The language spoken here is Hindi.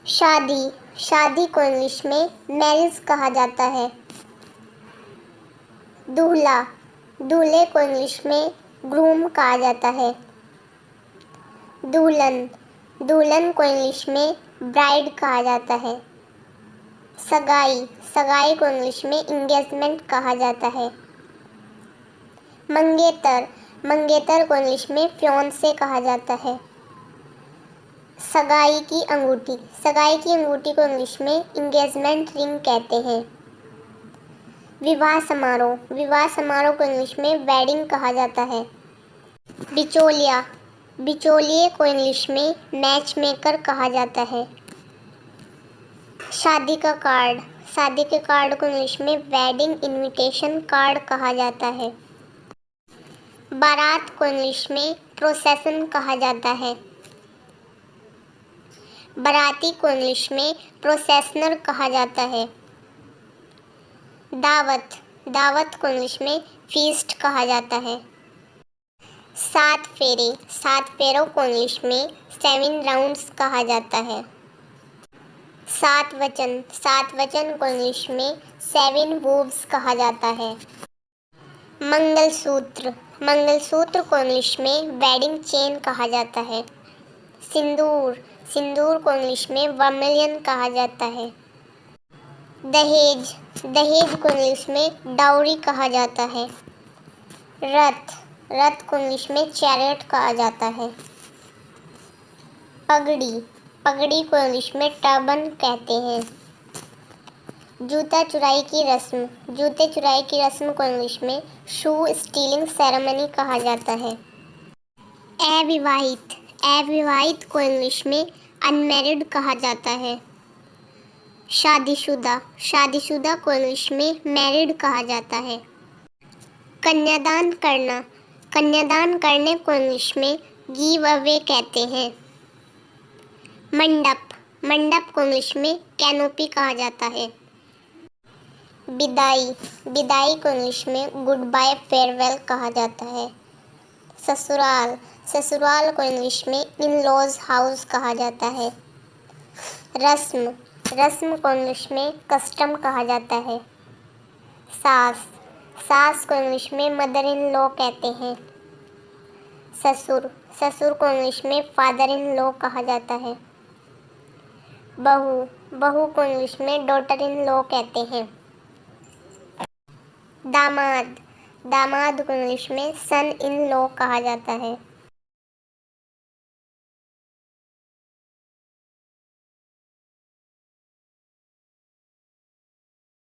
शादी, शादी को इंग्लिश में मैरिज कहा जाता है। दूल्हा, दूल्हे को इंग्लिश में ग्रूम कहा जाता है। दुल्हन, दुल्हन को इंग्लिश में ब्राइड कहा जाता है। सगाई, सगाई को इंग्लिश में इंगेजमेंट कहा जाता है। मंगेतर, मंगेतर को इंग्लिश में फियांसे कहा जाता है। सगाई की अंगूठी, सगाई की अंगूठी को इंग्लिश में इंगेजमेंट रिंग कहते हैं। विवाह समारोह, विवाह समारोह को इंग्लिश में वेडिंग कहा जाता है। बिचौलिया, बिचौलिए को इंग्लिश में मैच मेकर कहा जाता है। शादी का कार्ड, शादी के कार्ड को इंग्लिश में वेडिंग इनविटेशन कार्ड कहा जाता है। बारात को इंग्लिश में प्रोसेशन कहा जाता है। बाराती को इंग्लिश में प्रोसेशनर कहा जाता है। दावत, दावत को इंग्लिश में फीस्ट कहा जाता है। सात फेरे, सात फेरों को इंग्लिश में 7 राउंड्स कहा जाता है। सात वचन, सात वचन को इंग्लिश में 7 वोव्स कहा जाता है। मंगलसूत्र, मंगलसूत्र को इंग्लिश में वेडिंग चेन कहा जाता है। सिंदूर, सिंदूर को इंग्लिश में वर्मिलियन कहा जाता है। दहेज, दहेज को इंग्लिश में डाउरी कहा जाता है। रथ, रथ को इंग्लिश में चैरियट कहा जाता है। पगड़ी, पगड़ी को इंग्लिश में टर्बन कहते हैं। जूता चुराई की रस्म, जूते चुराई की रस्म को इंग्लिश में शू स्टीलिंग सेरेमनी कहा जाता है। अविवाहित, अविवाहित को इंग्लिश में अनमैरिड कहा जाता है। शादीशुदा, शादीशुदा को इंग्लिश में मैरिड कहा जाता है। कन्यादान करना, कन्यादान करने को इंग्लिश में गिव अवे कहते हैं। मंडप, मंडप को इंग्लिश में कैनोपी कहा जाता है। विदाई, विदाई को इंग्लिश में गुड बाय फेयरवेल कहा जाता है। ससुराल, ससुराल को इंग्लिश में इन लॉज हाउस कहा जाता है। रस्म, रस्म को इंग्लिश में कस्टम कहा जाता है। सास, सास को इंग्लिश में मदर इन लॉ कहते हैं। ससुर, ससुर को इंग्लिश में फादर इन लॉ कहा जाता है। बहू, बहू को इंग्लिश में डॉटर इन लॉ कहते हैं। दामाद, दामाद को इंग्लिश में सन इन लॉ कहा जाता है।